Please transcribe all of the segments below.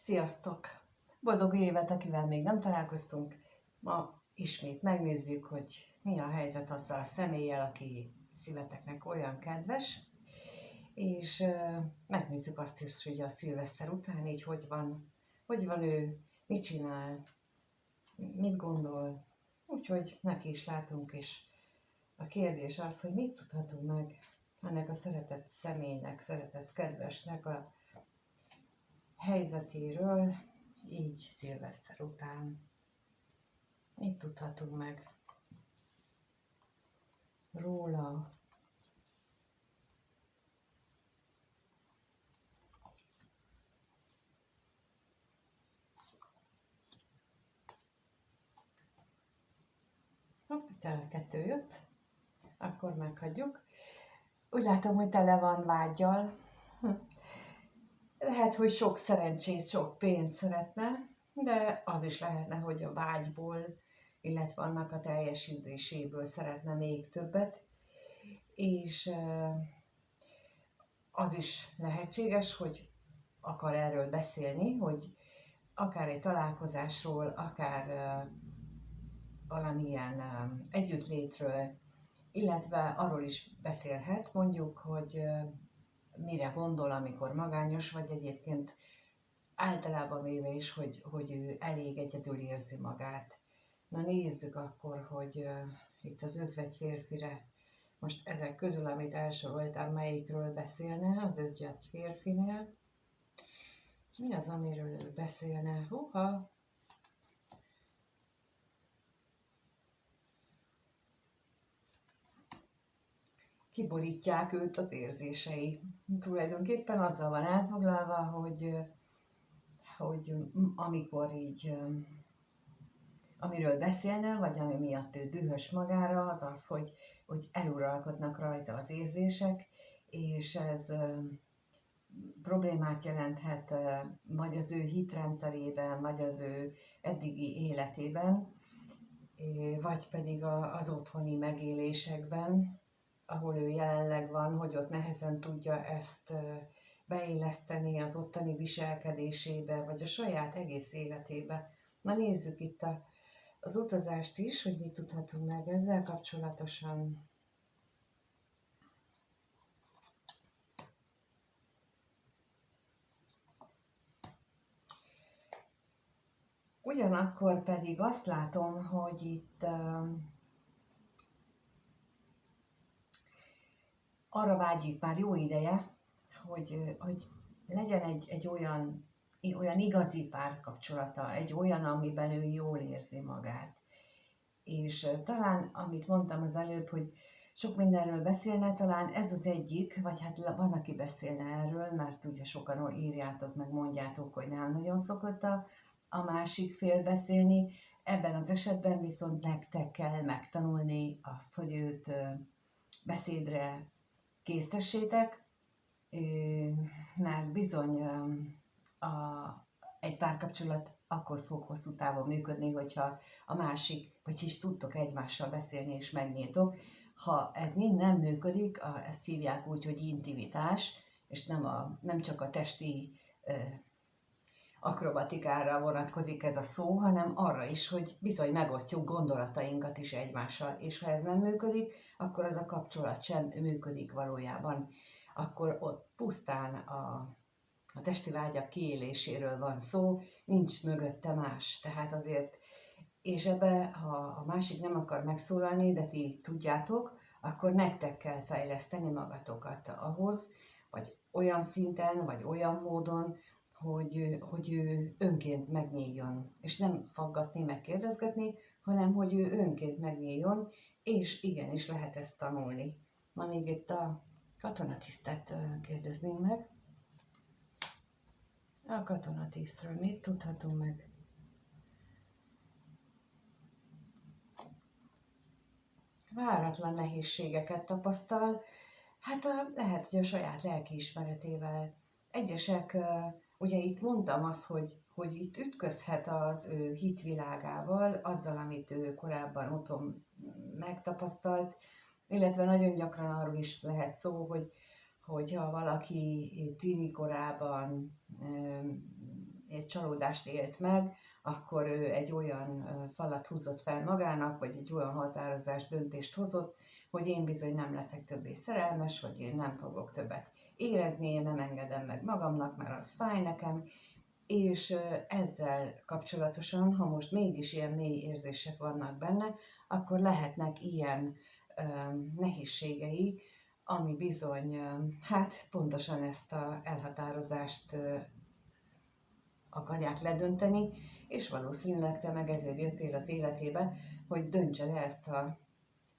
Sziasztok! Boldog új évet, akivel még nem találkoztunk. Ma ismét megnézzük, hogy mi a helyzet azzal a személlyel, aki szíveteknek olyan kedves, és megnézzük azt is, hogy a szilveszter után így hogy van ő, mit csinál, mit gondol. Úgyhogy neki is látunk, és a kérdés az, hogy mit tudhatunk meg ennek a szeretett személynek, szeretett kedvesnek a helyzetéről, így szilveszter után. Mit tudhatunk meg róla? Hopp, itt a 2 jött, akkor meghagyjuk. Úgy látom, hogy tele van vággyal. Lehet, hogy sok szerencsét, sok pénzt szeretne, de az is lehetne, hogy a vágyból, illetve annak a teljesítéséből szeretne még többet. És az is lehetséges, hogy akar erről beszélni, hogy akár egy találkozásról, akár valamilyen együttlétről, illetve arról is beszélhet, mondjuk, hogy mire gondol, amikor magányos, vagy egyébként általában véve is, hogy ő elég egyedül érzi magát. Na nézzük akkor, hogy itt az özvegy férfire, most ezek közül, amit elsoroltam, melyikről beszélne az özvegy férfinél. Mi az, amiről ő beszélne? Húha! Kiborítják őt az érzései. Tulajdonképpen azzal van elfoglalva, hogy amikor így, amiről beszélne, vagy ami miatt ő dühös magára, az az, hogy eluralkodnak rajta az érzések, és ez problémát jelenthet vagy az ő hitrendszerében, vagy az ő eddigi életében, vagy pedig az otthoni megélésekben, ahol ő jelenleg van, hogy ott nehezen tudja ezt beilleszteni az ottani viselkedésébe, vagy a saját egész életébe. Na nézzük itt az utazást is, hogy mit tudhatunk meg ezzel kapcsolatosan. Ugyanakkor pedig azt látom, hogy itt arra vágyik már jó ideje, hogy legyen egy olyan igazi párkapcsolata, egy olyan, amiben ő jól érzi magát. És talán, amit mondtam az előbb, hogy sok mindenről beszélne, talán ez az egyik, vagy hát van, aki beszélne erről, mert ugye sokan írjátok, meg mondjátok, hogy nem nagyon szokott a másik fél beszélni. Ebben az esetben viszont nektek kell megtanulni azt, hogy őt beszédre késztessétek, mert bizony egy párkapcsolat akkor fog hosszú távon működni, hogyha a másik, vagyis tudtok egymással beszélni és megnyíltok. Ha ez mind nem működik, ezt hívják úgy, hogy intimitás, és nem csak a testi akrobatikára vonatkozik ez a szó, hanem arra is, hogy bizony megosztjuk gondolatainkat is egymással, és ha ez nem működik, akkor az a kapcsolat sem működik valójában. Akkor ott pusztán a testi vágyak kiéléséről van szó, nincs mögötte más. Tehát azért, és ebbe, ha a másik nem akar megszólalni, de ti tudjátok, akkor nektek kell fejleszteni magatokat ahhoz, vagy olyan szinten, vagy olyan módon, hogy ő önként megnyíljon, és nem faggatni, meg kérdezgetni, hanem hogy ő önként megnyíljon, és igenis lehet ezt tanulni. Ma még itt a katonatisztet kérdeznénk meg. A katonatisztről mit tudhatunk meg? Váratlan nehézségeket tapasztal, hát lehet, hogy a saját lelkiismeretével. Egyesek, ugye itt mondtam azt, hogy itt ütközhet az ő hitvilágával, azzal, amit ő korábban otthon megtapasztalt, illetve nagyon gyakran arról is lehet szó, hogyha valaki tini korában egy csalódást élt meg, akkor ő egy olyan falat húzott fel magának, vagy egy olyan határozást, döntést hozott, hogy én bizony nem leszek többé szerelmes, vagy én nem fogok többet érezni, én nem engedem meg magamnak, mert az fáj nekem, és ezzel kapcsolatosan, ha most mégis ilyen mély érzések vannak benne, akkor lehetnek ilyen nehézségei, ami bizony, hát pontosan ezt az elhatározást akarják ledönteni, és valószínűleg te meg ezért jöttél az életébe, hogy döntse le ezt a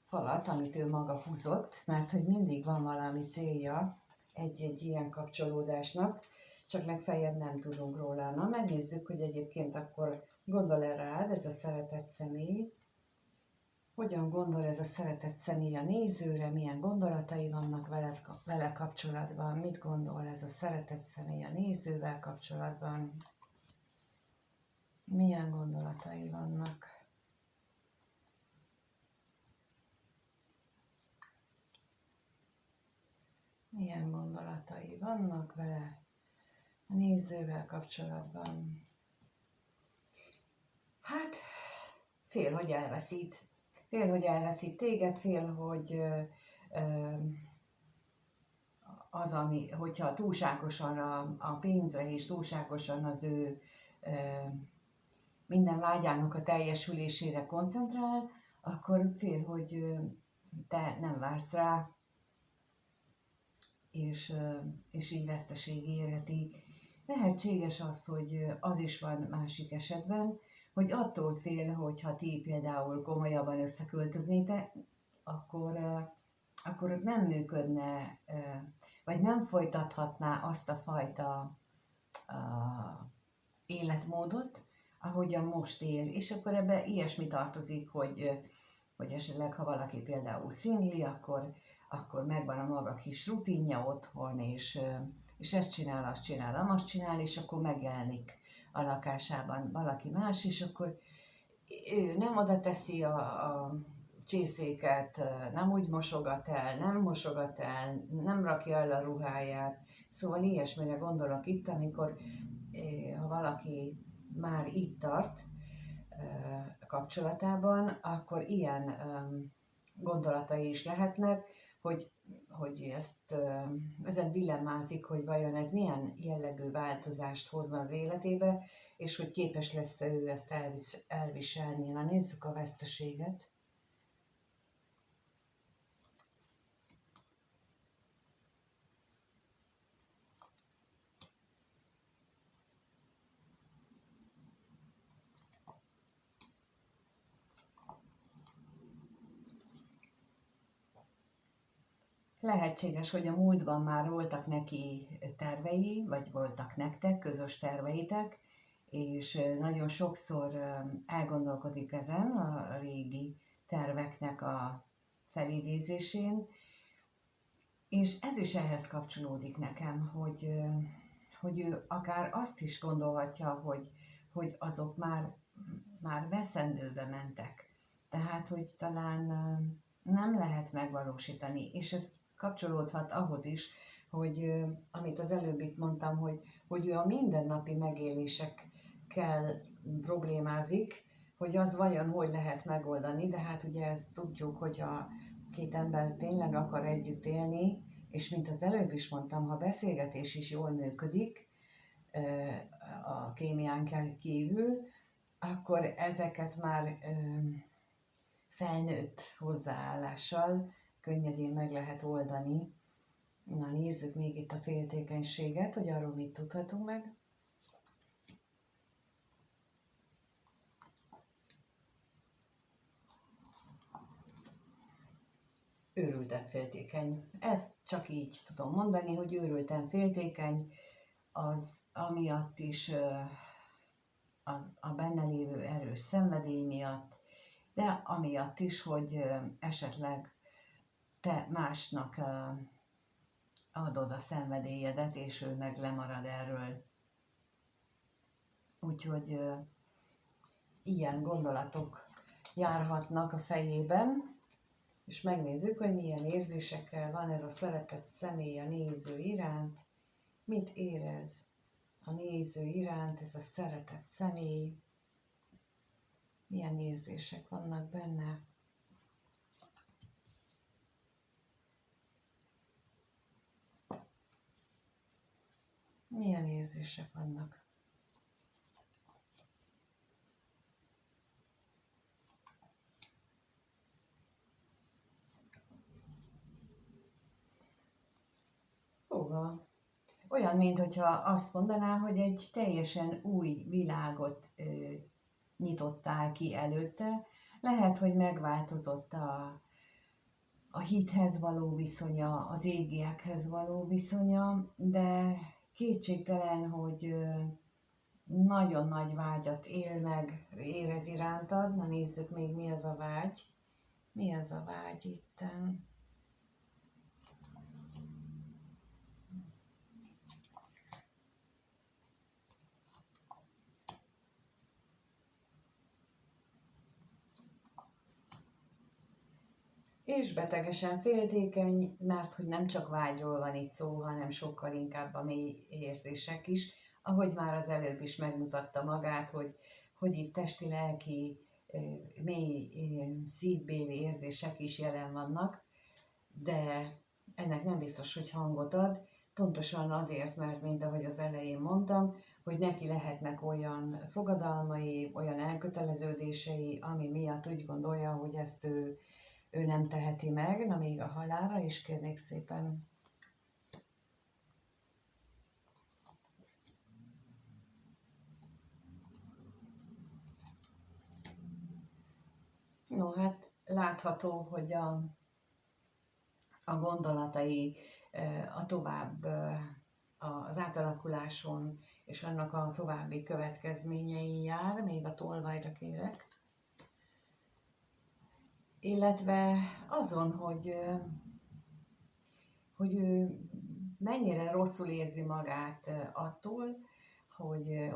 falat, amit ő maga húzott, mert hogy mindig van valami célja egy-egy ilyen kapcsolódásnak, csak legfeljebb nem tudunk róla. Na, megnézzük, hogy egyébként akkor gondol-e rád ez a szeretett személy, hogyan gondol ez a szeretett személy a nézőre, milyen gondolatai vannak vele kapcsolatban, mit gondol ez a szeretett személy a nézővel kapcsolatban, milyen gondolatai vannak. Milyen gondolatai vannak vele a nézővel kapcsolatban. Hát, fél, hogy elveszít. Fél, hogy elveszít téged, fél, hogy az, ami, hogyha túlságosan a pénzre és túlságosan az ő minden vágyának a teljesülésére koncentrál, akkor fél, hogy te nem vársz rá, és így veszteség érheti. Lehetséges az, hogy az is van másik esetben, hogy attól fél, hogyha ti például komolyabban összeköltöznétek, akkor ott nem működne, vagy nem folytathatná azt a fajta életmódot, ahogyan most él. És akkor ebbe ilyesmi tartozik, hogy esetleg, ha valaki például szingli, akkor megvan a maga kis rutinja otthon, és ezt csinál, azt csinál, azt csinál, és akkor megjelenik a lakásában valaki más, és akkor ő nem oda teszi a csészéket, nem úgy mosogat el, nem rakja el a ruháját. Szóval ilyesmire gondolok itt, amikor ha valaki már itt tart kapcsolatában, akkor ilyen gondolatai is lehetnek, hogy ezen dilemmázik, hogy vajon ez milyen jellegű változást hozna az életébe, és hogy képes lesz ő ezt elviselni. Na, nézzük a veszteséget. Lehetséges, hogy a múltban már voltak neki tervei, vagy voltak nektek közös terveitek, és nagyon sokszor elgondolkodik ezen a régi terveknek a felidézésén, és ez is ehhez kapcsolódik nekem, hogy ő akár azt is gondolhatja, hogy azok már veszendőbe mentek. Tehát, hogy talán nem lehet megvalósítani, és ez kapcsolódhat ahhoz is, hogy amit az előbb itt mondtam, hogy ő a mindennapi megélésekkel problémázik, hogy az vajon hogy lehet megoldani, de hát ugye ezt tudjuk, hogy a két ember tényleg akar együtt élni, és mint az előbb is mondtam, ha beszélgetés is jól működik, a kémián kívül, akkor ezeket már felnőtt hozzáállással könnyedén meg lehet oldani. Na, nézzük még itt a féltékenységet, hogy arról mit tudhatunk meg. Őrülten féltékeny. Ezt csak így tudom mondani, hogy őrülten féltékeny, az amiatt is, az a benne lévő erős szenvedély miatt, de amiatt is, hogy esetleg te másnak adod a szenvedélyedet, és ő meg lemarad erről. Úgyhogy ilyen gondolatok járhatnak a fejében, és megnézzük, hogy milyen érzésekkel van ez a szeretett személy a néző iránt, mit érez, a néző iránt, ez a szeretett személy, milyen érzések vannak benne. Milyen érzések vannak. Hova? Olyan, mintha azt mondaná, hogy egy teljesen új világot nyitottál ki előtte. Lehet, hogy megváltozott a hithez való viszonya, az égiekhez való viszonya, de kétségtelen, hogy nagyon nagy vágyat él meg, érez irántad. Na nézzük még, mi az a vágy. Mi az a vágy itten? És betegesen féltékeny, mert hogy nem csak vágyról van itt szó, hanem sokkal inkább a mély érzések is, ahogy már az előbb is megmutatta magát, hogy itt testi-lelki, mély szívbéli érzések is jelen vannak, de ennek nem biztos, hogy hangot ad, pontosan azért, mert mint ahogy az elején mondtam, hogy neki lehetnek olyan fogadalmai, olyan elköteleződései, ami miatt úgy gondolja, hogy ezt ő nem teheti meg, na még a halálra is kérnék szépen. No, hát látható, hogy a gondolatai a tovább az átalakuláson és annak a további következményei jár, még a tolvajra kérek. Illetve azon, hogy ő mennyire rosszul érzi magát attól,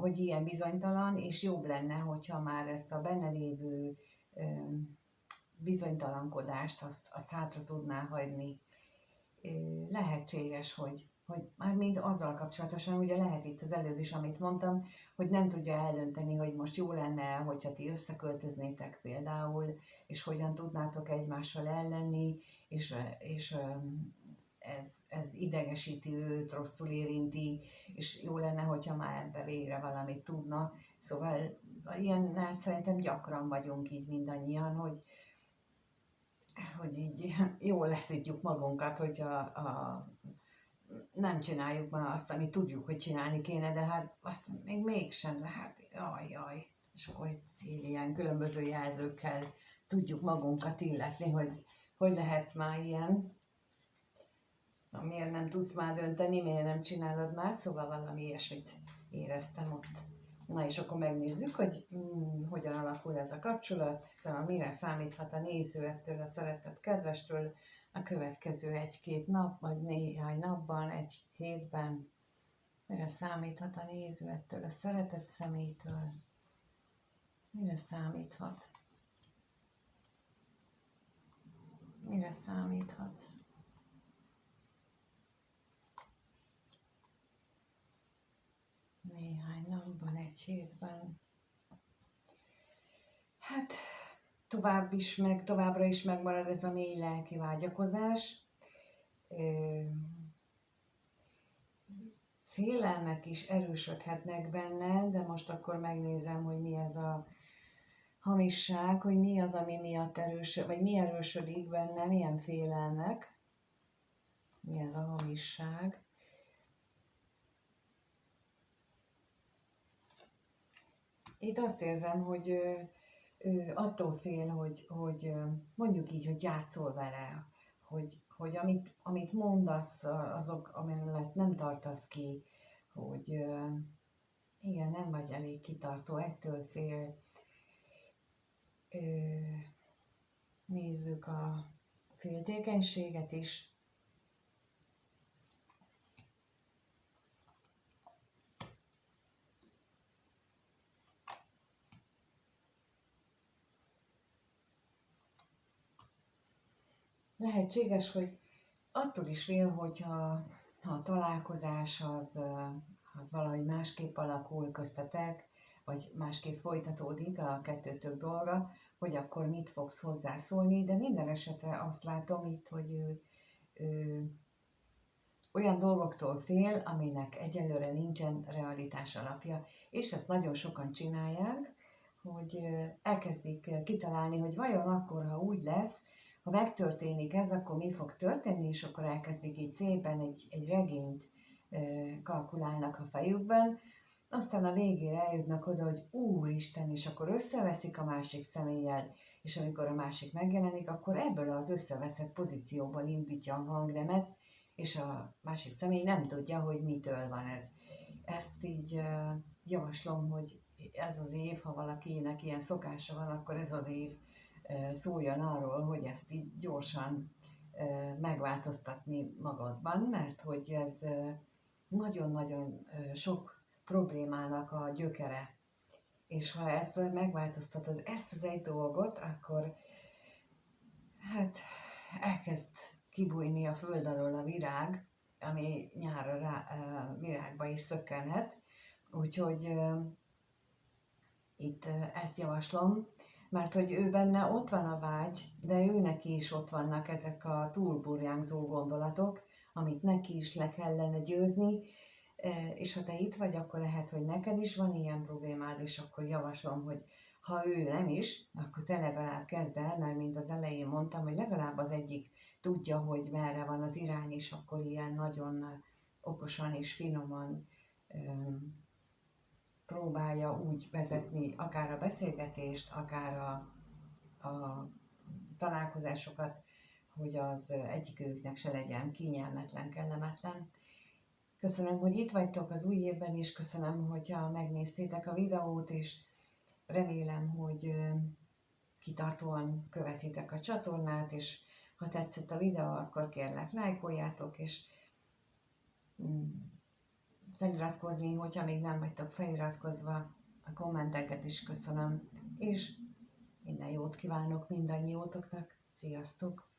hogy ilyen bizonytalan, és jobb lenne, hogyha már ezt a benne lévő bizonytalankodást, azt hátra tudná hagyni. Lehetséges, hogy már mind azzal kapcsolatosan, ugye lehet itt az előbb is, amit mondtam, hogy nem tudja eldönteni, hogy most jó lenne, hogyha ti összeköltöznétek például, és hogyan tudnátok egymással ellenni, és ez idegesíti őt, rosszul érinti, és jó lenne, hogyha már ebbe végre valamit tudna. Szóval ilyennel szerintem gyakran vagyunk így mindannyian, hogy így jól leszítjük magunkat, hogyha nem csináljuk már azt, amit tudjuk, hogy csinálni kéne, de hát még mégsem, de hát jaj, és akkor ilyen különböző jelzőkkel tudjuk magunkat illetni, hogy lehetsz már ilyen, miért nem tudsz már dönteni, miért nem csinálod már, szóval valami ilyesmit éreztem ott. Na és akkor megnézzük, hogy hogyan alakul ez a kapcsolat, szóval mire számíthat a néző ettől a szeretett kedvestől a következő egy-két nap, vagy néhány napban, egy hétben, mire számíthat a néző ettől a szeretett személytől, mire számíthat, mire számíthat. Néhány napban, egy hétben. Hát továbbra is megmarad ez a mély lelki vágyakozás. Félelmek is erősödhetnek benne, de most akkor megnézem, hogy mi ez a hamisság, hogy mi az, ami miatt vagy mi erősödik benne, milyen félelmek. Mi ez a hamisság. Itt azt érzem, hogy attól fél, hogy mondjuk így, hogy játszol vele, hogy amit mondasz, azok, amellett nem tartasz ki, hogy igen, nem vagy elég kitartó, ettől fél. Nézzük a féltékenységet is. Lehetséges, hogy attól is fél, hogyha a találkozás az valahogy másképp alakul köztetek, vagy másképp folytatódik a kettőtök dolga, hogy akkor mit fogsz hozzászólni, de minden esetre azt látom itt, hogy ő olyan dolgoktól fél, aminek egyelőre nincsen realitás alapja, és ezt nagyon sokan csinálják, hogy elkezdik kitalálni, hogy vajon akkor, ha úgy lesz, ha megtörténik ez, akkor mi fog történni, és akkor elkezdik így szépen egy regényt kalkulálnak a fejükben, aztán a végére eljutnak oda, hogy Úristen, és akkor összeveszik a másik személlyel, és amikor a másik megjelenik, akkor ebből az összeveszett pozícióból indítja a hangnemet, és a másik személy nem tudja, hogy mitől van ez. Ezt így javaslom, hogy ez az év, ha valakinek ilyen szokása van, akkor ez az év szóljon arról, hogy ezt így gyorsan megváltoztatni magadban, mert hogy ez nagyon-nagyon sok problémának a gyökere. És ha ezt megváltoztatod, ezt az egy dolgot, akkor hát elkezd kibújni a föld alól a virág, ami nyárra virágba is szökkenhet. Úgyhogy itt ezt javaslom, mert hogy ő benne ott van a vágy, de ő neki is ott vannak ezek a túlburjánzó gondolatok, amit neki is le kellene győzni, és ha te itt vagy, akkor lehet, hogy neked is van ilyen problémád, és akkor javaslom, hogy ha ő nem is, akkor te legalább kezd el, mert mint az elején mondtam, hogy legalább az egyik tudja, hogy merre van az irány, és akkor ilyen nagyon okosan és finoman próbálja úgy vezetni akár a beszélgetést, akár a találkozásokat, hogy az egyikőjüknek se legyen kényelmetlen, kellemetlen. Köszönöm, hogy itt vagytok az új évben is, köszönöm, hogyha megnéztétek a videót, és remélem, hogy kitartóan követitek a csatornát, és ha tetszett a videó, akkor kérlek, lájkoljátok, és feliratkozni, hogyha még nem vagytok feliratkozva, a kommenteket is köszönöm, és minden jót kívánok mindannyiótoknak, sziasztok!